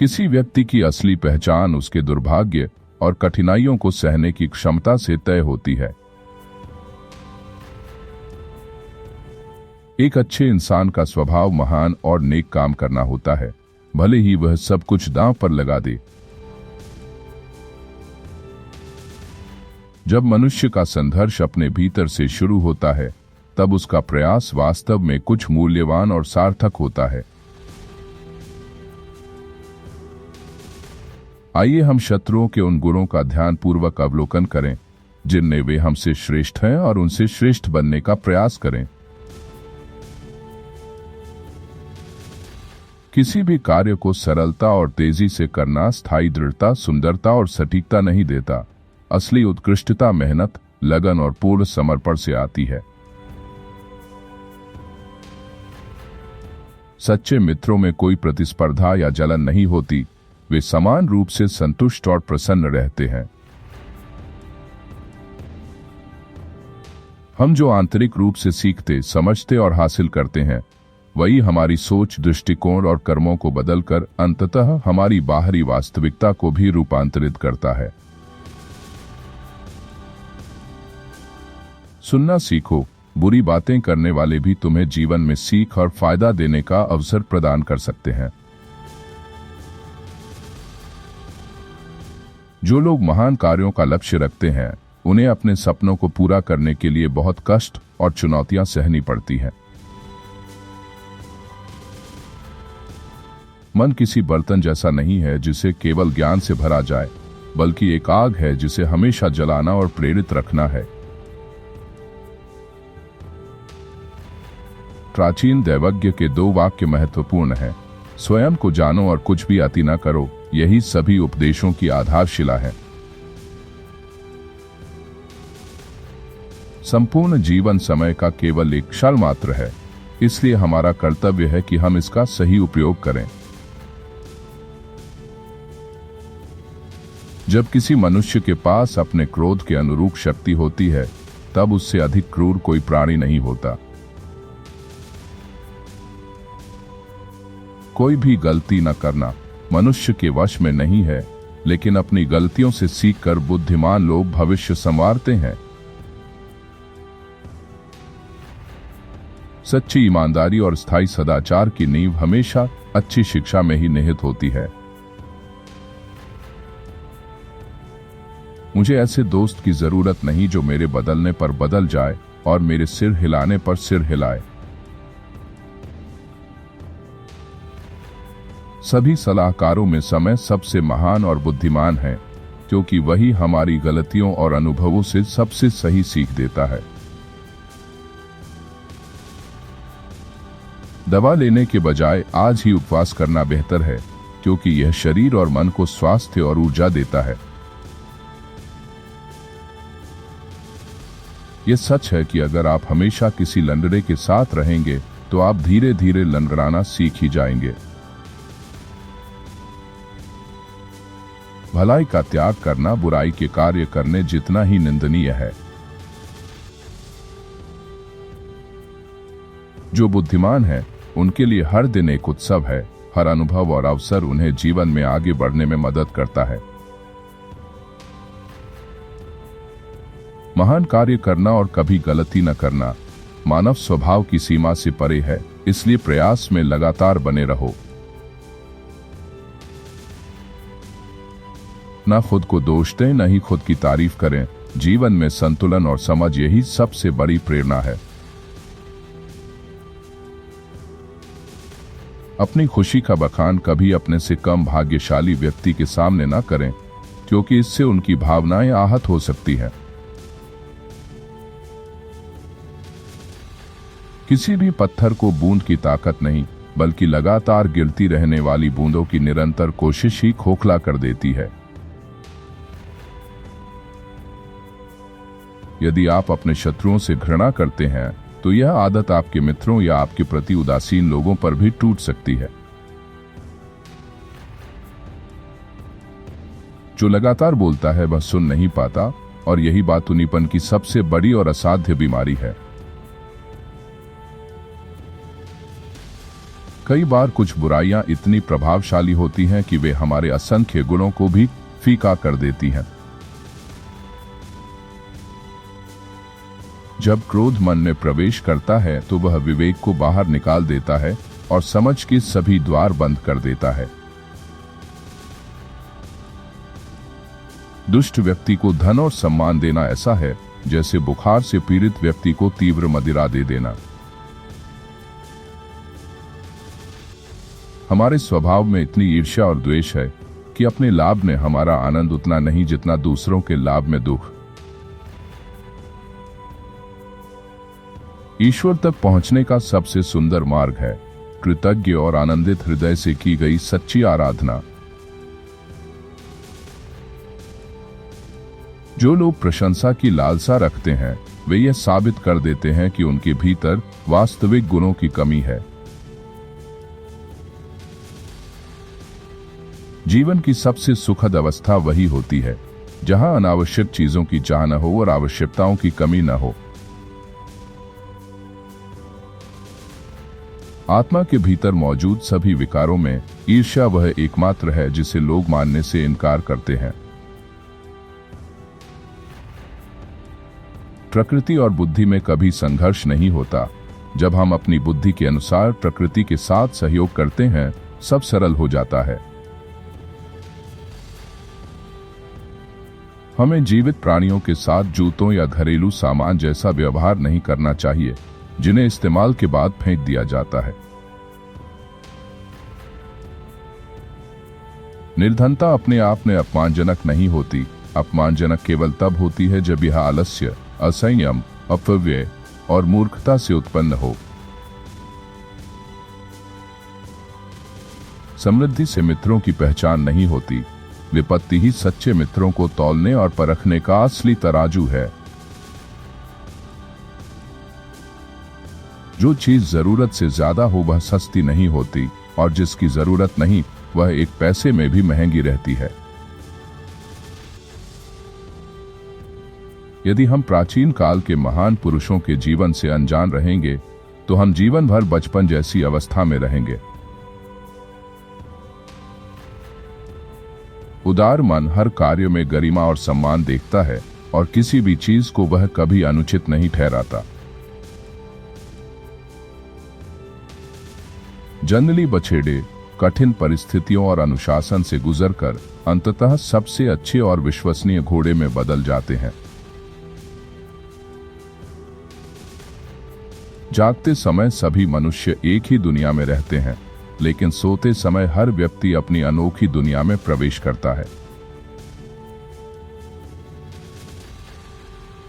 किसी व्यक्ति की असली पहचान उसके दुर्भाग्य और कठिनाइयों को सहने की क्षमता से तय होती है। एक अच्छे इंसान का स्वभाव महान और नेक काम करना होता है, भले ही वह सब कुछ दांव पर लगा दे। जब मनुष्य का संघर्ष अपने भीतर से शुरू होता है, तब उसका प्रयास वास्तव में कुछ मूल्यवान और सार्थक होता है। आइए हम शत्रुओं के उन गुणों का ध्यानपूर्वक अवलोकन करें जिनमें वे हमसे श्रेष्ठ हैं और उनसे श्रेष्ठ बनने का प्रयास करें। किसी भी कार्य को सरलता और तेजी से करना स्थायी दृढ़ता, सुंदरता और सटीकता नहीं देता। असली उत्कृष्टता मेहनत, लगन और पूर्ण समर्पण से आती है। सच्चे मित्रों में कोई प्रतिस्पर्धा या जलन नहीं होती, वे समान रूप से संतुष्ट और प्रसन्न रहते हैं। हम जो आंतरिक रूप से सीखते, समझते और हासिल करते हैं, वही हमारी सोच, दृष्टिकोण और कर्मों को बदलकर अंततः हमारी बाहरी वास्तविकता को भी रूपांतरित करता है। सुनना सीखो, बुरी बातें करने वाले भी तुम्हें जीवन में सीख और फायदा देने का अवसर प्रदान कर सकते हैं। जो लोग महान कार्यों का लक्ष्य रखते हैं, उन्हें अपने सपनों को पूरा करने के लिए बहुत कष्ट और चुनौतियां सहनी पड़ती हैं। मन किसी बर्तन जैसा नहीं है जिसे केवल ज्ञान से भरा जाए, बल्कि एक आग है जिसे हमेशा जलाना और प्रेरित रखना है। प्राचीन दैवज्ञ के 2 वाक्य महत्वपूर्ण हैं। स्वयं को जानो और कुछ भी अति न करो, यही सभी उपदेशों की आधारशिला है। संपूर्ण जीवन समय का केवल एक क्षण मात्र है, इसलिए हमारा कर्तव्य है कि हम इसका सही उपयोग करें। जब किसी मनुष्य के पास अपने क्रोध के अनुरूप शक्ति होती है, तब उससे अधिक क्रूर कोई प्राणी नहीं होता। कोई भी गलती न करना मनुष्य के वश में नहीं है, लेकिन अपनी गलतियों से सीखकर बुद्धिमान लोग भविष्य संवारते हैं। सच्ची ईमानदारी और स्थायी सदाचार की नींव हमेशा अच्छी शिक्षा में ही निहित होती है। मुझे ऐसे दोस्त की जरूरत नहीं जो मेरे बदलने पर बदल जाए और मेरे सिर हिलाने पर सिर हिलाए। सभी सलाहकारों में समय सबसे महान और बुद्धिमान है, क्योंकि वही हमारी गलतियों और अनुभवों से सबसे सही सीख देता है। दवा लेने के बजाय आज ही उपवास करना बेहतर है, क्योंकि यह शरीर और मन को स्वास्थ्य और ऊर्जा देता है। यह सच है कि अगर आप हमेशा किसी लंगड़े के साथ रहेंगे, तो आप धीरे धीरे लंगड़ाना सीख ही जाएंगे। भलाई का त्याग करना बुराई के कार्य करने जितना ही निंदनीय है। जो बुद्धिमान है, उनके लिए हर दिन एक उत्सव है। हर अनुभव और अवसर उन्हें जीवन में आगे बढ़ने में मदद करता है। महान कार्य करना और कभी गलती न करना मानव स्वभाव की सीमा से परे है, इसलिए प्रयास में लगातार बने रहो। न खुद को दोष दें, न ही खुद की तारीफ करें। जीवन में संतुलन और समझ यही सबसे बड़ी प्रेरणा है। अपनी खुशी का बखान कभी अपने से कम भाग्यशाली व्यक्ति के सामने न करें, क्योंकि इससे उनकी भावनाएं आहत हो सकती हैं। किसी भी पत्थर को बूंद की ताकत नहीं, बल्कि लगातार गिरती रहने वाली बूंदों की निरंतर कोशिश ही खोखला कर देती है। यदि आप अपने शत्रुओं से घृणा करते हैं, तो यह आदत आपके मित्रों या आपके प्रति उदासीन लोगों पर भी टूट सकती है। जो लगातार बोलता है वह सुन नहीं पाता, और यही बातूनीपन की सबसे बड़ी और असाध्य बीमारी है। कई बार कुछ बुराइयां इतनी प्रभावशाली होती हैं कि वे हमारे असंख्य गुणों को भी फीका कर देती हैं। जब क्रोध मन में प्रवेश करता है तो वह विवेक को बाहर निकाल देता है और समझ के सभी द्वार बंद कर देता है। दुष्ट व्यक्ति को धन और सम्मान देना ऐसा है जैसे बुखार से पीड़ित व्यक्ति को तीव्र मदिरा दे देना। हमारे स्वभाव में इतनी ईर्ष्या और द्वेष है कि अपने लाभ में हमारा आनंद उतना नहीं जितना दूसरों के लाभ में दुख। ईश्वर तक पहुंचने का सबसे सुंदर मार्ग है कृतज्ञ और आनंदित हृदय से की गई सच्ची आराधना। जो लोग प्रशंसा की लालसा रखते हैं वे यह साबित कर देते हैं कि उनके भीतर वास्तविक गुणों की कमी है। जीवन की सबसे सुखद अवस्था वही होती है जहां अनावश्यक चीजों की चाह न हो और आवश्यकताओं की कमी न हो। आत्मा के भीतर मौजूद सभी विकारों में ईर्ष्या वह एकमात्र है जिसे लोग मानने से इनकार करते हैं। प्रकृति और बुद्धि में कभी संघर्ष नहीं होता। जब हम अपनी बुद्धि के अनुसार प्रकृति के साथ सहयोग करते हैं सब सरल हो जाता है। हमें जीवित प्राणियों के साथ जूतों या घरेलू सामान जैसा व्यवहार नहीं करना चाहिए जिन्हें इस्तेमाल के बाद फेंक दिया जाता है। निर्धनता अपने आप में अपमानजनक नहीं होती। अपमानजनक केवल तब होती है जब यह आलस्य, असंयम, अपव्यय और मूर्खता से उत्पन्न हो। समृद्धि से मित्रों की पहचान नहीं होती। विपत्ति ही सच्चे मित्रों को तौलने और परखने का असली तराजू है। जो चीज जरूरत से ज्यादा हो वह सस्ती नहीं होती और जिसकी जरूरत नहीं वह एक पैसे में भी महंगी रहती है। यदि हम प्राचीन काल के महान पुरुषों के जीवन से अनजान रहेंगे तो हम जीवन भर बचपन जैसी अवस्था में रहेंगे। उदार मन हर कार्य में गरिमा और सम्मान देखता है और किसी भी चीज को वह कभी अनुचित नहीं ठहराता। जंगली बछेड़े कठिन परिस्थितियों और अनुशासन से गुजरकर अंततः सबसे अच्छे और विश्वसनीय घोड़े में बदल जाते हैं। जागते समय सभी मनुष्य एक ही दुनिया में रहते हैं, लेकिन सोते समय हर व्यक्ति अपनी अनोखी दुनिया में प्रवेश करता है।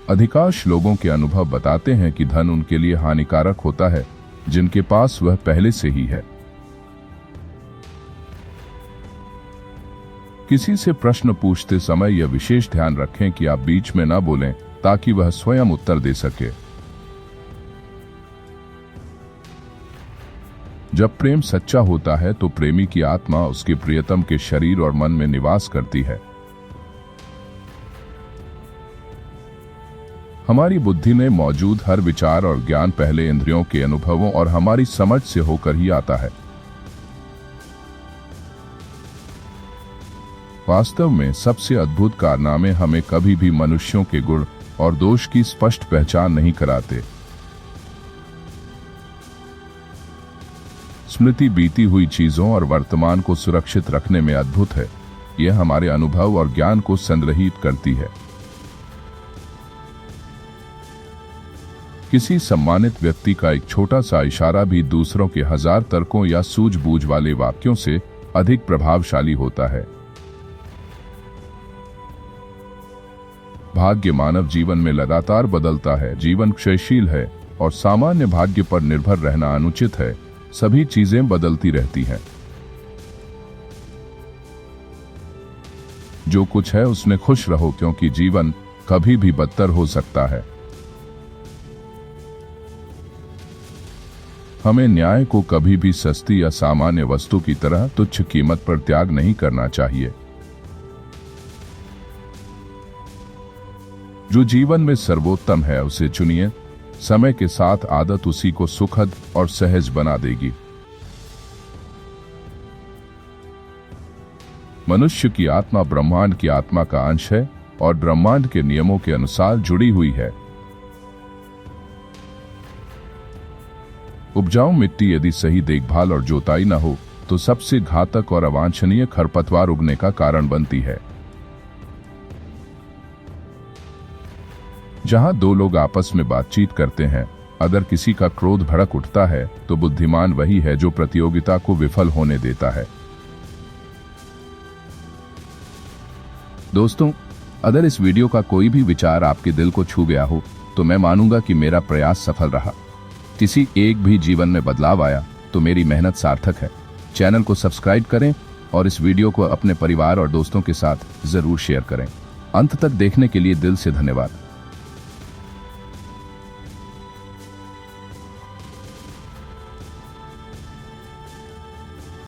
अधिकांश लोगों के अनुभव बताते हैं कि धन उनके लिए हानिकारक होता है जिनके पास वह पहले से ही है। किसी से प्रश्न पूछते समय यह विशेष ध्यान रखें कि आप बीच में न बोलें ताकि वह स्वयं उत्तर दे सके। जब प्रेम सच्चा होता है तो प्रेमी की आत्मा उसके प्रियतम के शरीर और मन में निवास करती है। हमारी बुद्धि में मौजूद हर विचार और ज्ञान पहले इंद्रियों के अनुभवों और हमारी समझ से होकर ही आता है। वास्तव में सबसे अद्भुत कारनामे हमें कभी भी मनुष्यों के गुण और दोष की स्पष्ट पहचान नहीं कराते। स्मृति बीती हुई चीजों और वर्तमान को सुरक्षित रखने में अद्भुत है। यह हमारे अनुभव और ज्ञान को संग्रहित करती है। किसी सम्मानित व्यक्ति का एक छोटा सा इशारा भी दूसरों के हजार तर्कों या सूझबूझ वाले वाक्यों से अधिक प्रभावशाली होता है। भाग्य मानव जीवन में लगातार बदलता है। जीवन क्षयशील है और सामान्य भाग्य पर निर्भर रहना अनुचित है। सभी चीजें बदलती रहती हैं। जो कुछ है उसमें खुश रहो क्योंकि जीवन कभी भी बदतर हो सकता है। हमें न्याय को कभी भी सस्ती या सामान्य वस्तु की तरह तुच्छ कीमत पर त्याग नहीं करना चाहिए। जो जीवन में सर्वोत्तम है उसे चुनिए। समय के साथ आदत उसी को सुखद और सहज बना देगी। मनुष्य की आत्मा ब्रह्मांड की आत्मा का अंश है और ब्रह्मांड के नियमों के अनुसार जुड़ी हुई है। उपजाऊ मिट्टी यदि सही देखभाल और जोताई न हो तो सबसे घातक और अवांछनीय खरपतवार उगने का कारण बनती है। जहां दो लोग आपस में बातचीत करते हैं, अगर किसी का क्रोध भड़क उठता है तो बुद्धिमान वही है जो प्रतियोगिता को विफल होने देता है। दोस्तों, अगर इस वीडियो का कोई भी विचार आपके दिल को छू गया हो तो मैं मानूंगा कि मेरा प्रयास सफल रहा। किसी एक भी जीवन में बदलाव आया तो मेरी मेहनत सार्थक है। चैनल को सब्सक्राइब करें और इस वीडियो को अपने परिवार और दोस्तों के साथ जरूर शेयर करें। अंत तक देखने के लिए दिल से धन्यवाद।